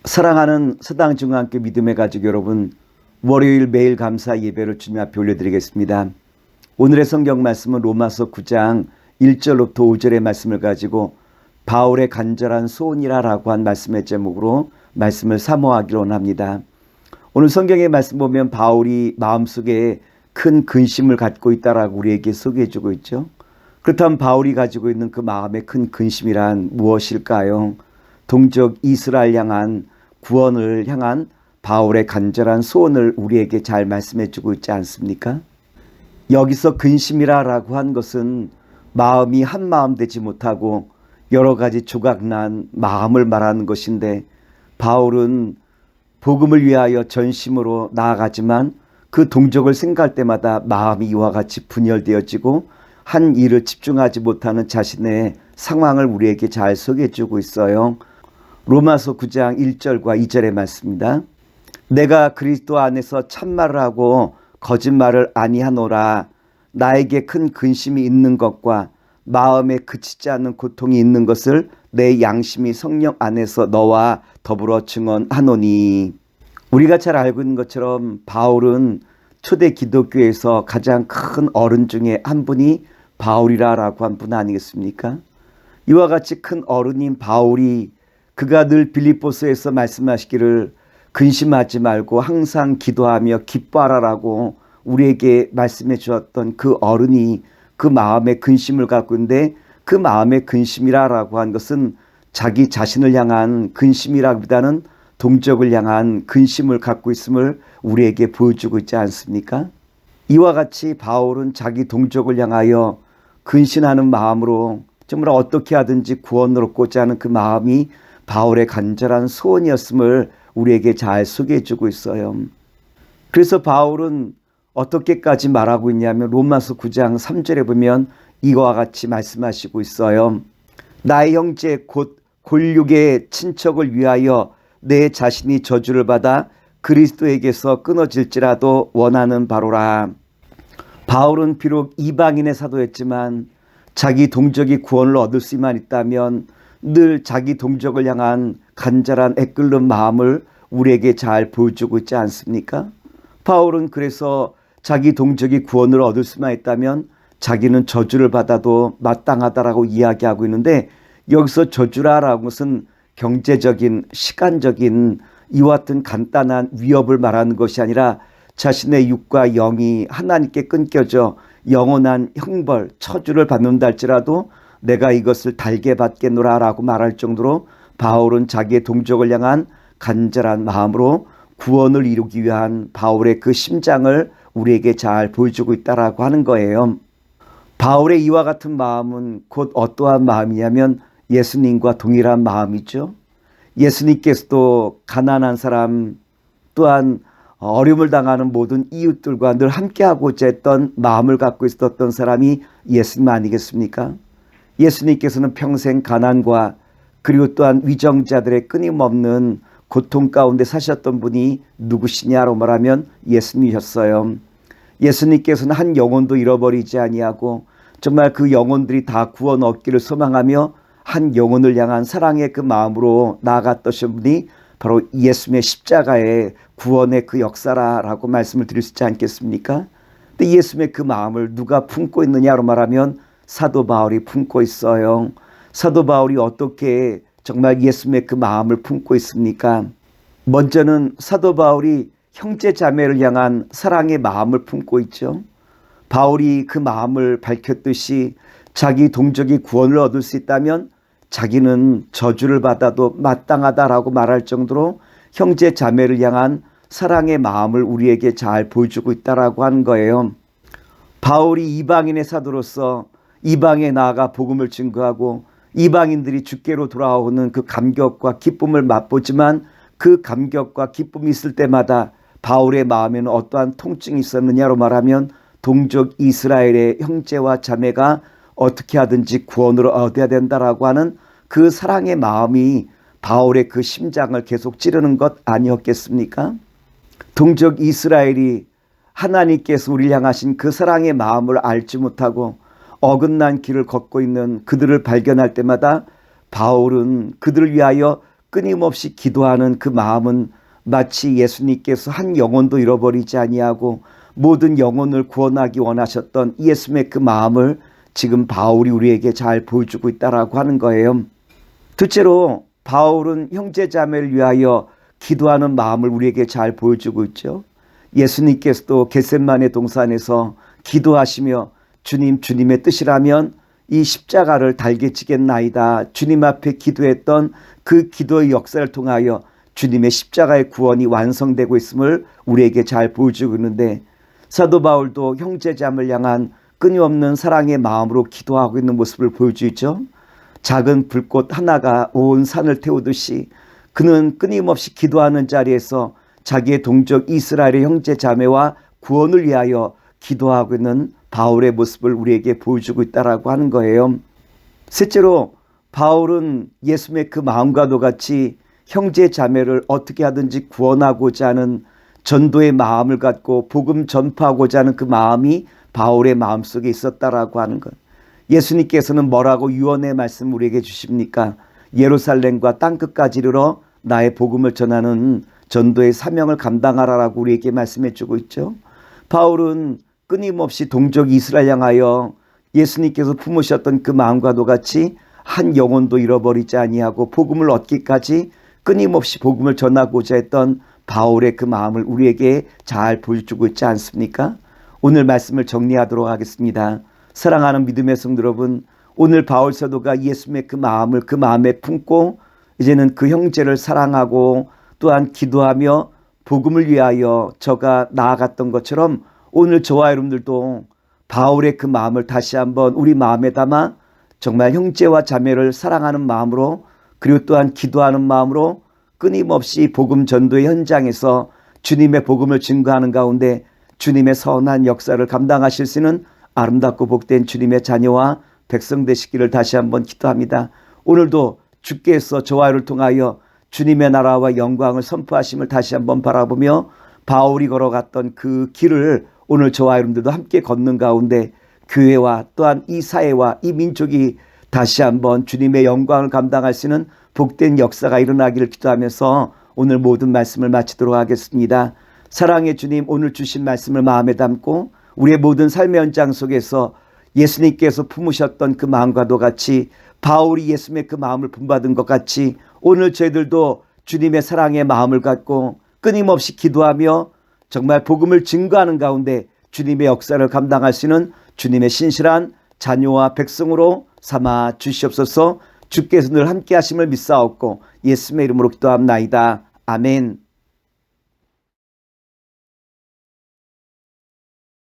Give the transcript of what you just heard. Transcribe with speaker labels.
Speaker 1: 사랑하는 서당중앙교 믿음의 가족 여러분, 월요일 매일 감사 예배를 주님 앞에 올려드리겠습니다. 오늘의 성경 말씀은 로마서 9장 1절부터 5절의 말씀을 가지고 바울의 간절한 소원이라고 한 말씀의 제목으로 말씀을 사모하기로 합니다. 오늘 성경의 말씀 보면 바울이 마음속에 큰 근심을 갖고 있다라고 우리에게 소개해주고 있죠. 그렇다면 바울이 가지고 있는 그 마음의 큰 근심이란 무엇일까요? 동족 이스라엘 향한 구원을 향한 바울의 간절한 소원을 우리에게 잘 말씀해주고 있지 않습니까? 여기서 근심이라고 한 것은 마음이 한 마음 되지 못하고 여러 가지 조각난 마음을 말하는 것인데, 바울은 복음을 위하여 전심으로 나아가지만 그 동족을 생각할 때마다 마음이 이와 같이 분열되어지고 한 일을 집중하지 못하는 자신의 상황을 우리에게 잘 소개해주고 있어요. 로마서 9장 1절과 2절의 말씀입니다. 내가 그리스도 안에서 참말을 하고 거짓말을 아니하노라. 나에게 큰 근심이 있는 것과 마음에 그치지 않는 고통이 있는 것을 내 양심이 성령 안에서 너와 더불어 증언하노니. 우리가 잘 알고 있는 것처럼 바울은 초대 기독교에서 가장 큰 어른 중에 한 분이 바울이라고 한 분 아니겠습니까? 이와 같이 큰 어른인 바울이 그가 늘 빌립보서에서 말씀하시기를 근심하지 말고 항상 기도하며 기뻐하라라고 우리에게 말씀해 주었던 그 어른이 그 마음의 근심을 갖고 있는데, 그 마음의 근심이라고 한 것은 자기 자신을 향한 근심이라기보다는 동족을 향한 근심을 갖고 있음을 우리에게 보여주고 있지 않습니까? 이와 같이 바울은 자기 동족을 향하여 근심하는 마음으로 정말 어떻게 하든지 구원을 얻고자 하는 그 마음이 바울의 간절한 소원이었음을 우리에게 잘 소개해주고 있어요. 그래서 바울은 어떻게까지 말하고 있냐면 로마서 9장 3절에 보면 이와 같이 말씀하시고 있어요. 나의 형제 곧 골육의 친척을 위하여 내 자신이 저주를 받아 그리스도에게서 끊어질지라도 원하는 바로라. 바울은 비록 이방인의 사도였지만 자기 동족이 구원을 얻을 수만 있다면 늘 자기 동족을 향한 간절한 애끓는 마음을 우리에게 잘 보여주고 있지 않습니까? 바울은 그래서 자기 동족이 구원을 얻을 수만 있다면 자기는 저주를 받아도 마땅하다라고 이야기하고 있는데, 여기서 저주라라는 것은 경제적인, 시간적인 이와 같은 간단한 위협을 말하는 것이 아니라 자신의 육과 영이 하나님께 끊겨져 영원한 형벌, 처주를 받는다 할지라도 내가 이것을 달게 받겠노라 라고 말할 정도로 바울은 자기의 동족을 향한 간절한 마음으로 구원을 이루기 위한 바울의 그 심장을 우리에게 잘 보여주고 있다라고 하는 거예요. 바울의 이와 같은 마음은 곧 어떠한 마음이냐면 예수님과 동일한 마음이죠. 예수님께서도 가난한 사람 또한 어려움을 당하는 모든 이웃들과 늘 함께하고자 했던 마음을 갖고 있었던 사람이 예수님 아니겠습니까? 예수님께서는 평생 가난과 그리고 또한 위정자들의 끊임없는 고통 가운데 사셨던 분이 누구시냐로 말하면 예수님이셨어요. 예수님께서는 한 영혼도 잃어버리지 아니하고 정말 그 영혼들이 다 구원 얻기를 소망하며 한 영혼을 향한 사랑의 그 마음으로 나아갔던 분이 바로 예수님의 십자가의 구원의 그 역사라고 말씀을 드릴 수 있지 않겠습니까? 근데 예수님의 그 마음을 누가 품고 있느냐로 말하면 사도 바울이 품고 있어요. 사도 바울이 어떻게 정말 예수님의 그 마음을 품고 있습니까? 먼저는 사도 바울이 형제 자매를 향한 사랑의 마음을 품고 있죠. 바울이 그 마음을 밝혔듯이 자기 동족이 구원을 얻을 수 있다면 자기는 저주를 받아도 마땅하다라고 말할 정도로 형제 자매를 향한 사랑의 마음을 우리에게 잘 보여주고 있다라고 하는 거예요. 바울이 이방인의 사도로서 이방에 나아가 복음을 증거하고 이방인들이 주께로 돌아오는 그 감격과 기쁨을 맛보지만 그 감격과 기쁨이 있을 때마다 바울의 마음에는 어떠한 통증이 있었느냐로 말하면 동족 이스라엘의 형제와 자매가 어떻게 하든지 구원을 얻어야 된다라고 하는 그 사랑의 마음이 바울의 그 심장을 계속 찌르는 것 아니었겠습니까? 동족 이스라엘이 하나님께서 우리를 향하신 그 사랑의 마음을 알지 못하고 어긋난 길을 걷고 있는 그들을 발견할 때마다 바울은 그들을 위하여 끊임없이 기도하는 그 마음은 마치 예수님께서 한 영혼도 잃어버리지 아니하고 모든 영혼을 구원하기 원하셨던 예수님의 그 마음을 지금 바울이 우리에게 잘 보여주고 있다라고 하는 거예요. 둘째로 바울은 형제자매를 위하여 기도하는 마음을 우리에게 잘 보여주고 있죠. 예수님께서도 겟세마네 동산에서 기도하시며 주님의 뜻이라면 이 십자가를 달게 지겠나이다. 주님 앞에 기도했던 그 기도의 역사를 통하여 주님의 십자가의 구원이 완성되고 있음을 우리에게 잘 보여주고 있는데, 사도 바울도 형제자매를 향한 끊임없는 사랑의 마음으로 기도하고 있는 모습을 보여주죠. 작은 불꽃 하나가 온 산을 태우듯이 그는 끊임없이 기도하는 자리에서 자기의 동족 이스라엘의 형제자매와 구원을 위하여 기도하고 있는 바울의 모습을 우리에게 보여주고 있다라고 하는 거예요. 셋째로 바울은 예수님의 그 마음과도 같이 형제자매를 어떻게 하든지 구원하고자 하는 전도의 마음을 갖고 복음 전파하고자 하는 그 마음이 바울의 마음속에 있었다라고 하는 것. 예수님께서는 뭐라고 유언의 말씀 우리에게 주십니까? 예루살렘과 땅끝까지 이르러 나의 복음을 전하는 전도의 사명을 감당하라라고 우리에게 말씀해 주고 있죠. 바울은 끊임없이 동족 이스라엘 향하여 예수님께서 품으셨던 그 마음과도 같이 한 영혼도 잃어버리지 아니하고 복음을 얻기까지 끊임없이 복음을 전하고자 했던 바울의 그 마음을 우리에게 잘 보여주고 있지 않습니까? 오늘 말씀을 정리하도록 하겠습니다. 사랑하는 믿음의 성도 여러분, 오늘 바울 사도가 예수님의 그 마음을 그 마음에 품고 이제는 그 형제를 사랑하고 또한 기도하며 복음을 위하여 저가 나아갔던 것처럼 오늘 저와 여러분들도 바울의 그 마음을 다시 한번 우리 마음에 담아 정말 형제와 자매를 사랑하는 마음으로, 그리고 또한 기도하는 마음으로 끊임없이 복음 전도의 현장에서 주님의 복음을 증거하는 가운데 주님의 선한 역사를 감당하실 수 있는 아름답고 복된 주님의 자녀와 백성 되시기를 다시 한번 기도합니다. 오늘도 주께서 저와 여러분을 통하여 주님의 나라와 영광을 선포하심을 다시 한번 바라보며 바울이 걸어갔던 그 길을 오늘 저와 여러분들도 함께 걷는 가운데 교회와 또한 이 사회와 이 민족이 다시 한번 주님의 영광을 감당할 수 있는 복된 역사가 일어나기를 기도하면서 오늘 모든 말씀을 마치도록 하겠습니다. 사랑의 주님, 오늘 주신 말씀을 마음에 담고 우리의 모든 삶의 현장 속에서 예수님께서 품으셨던 그 마음과도 같이 바울이 예수님의 그 마음을 품받은 것 같이 오늘 저희들도 주님의 사랑의 마음을 갖고 끊임없이 기도하며 정말 복음을 증거하는 가운데 주님의 역사를 감당할 수 있는 주님의 신실한 자녀와 백성으로 삼아 주시옵소서. 주께서 늘 함께 하심을 믿사옵고 예수님의 이름으로 기도합나이다. 아멘.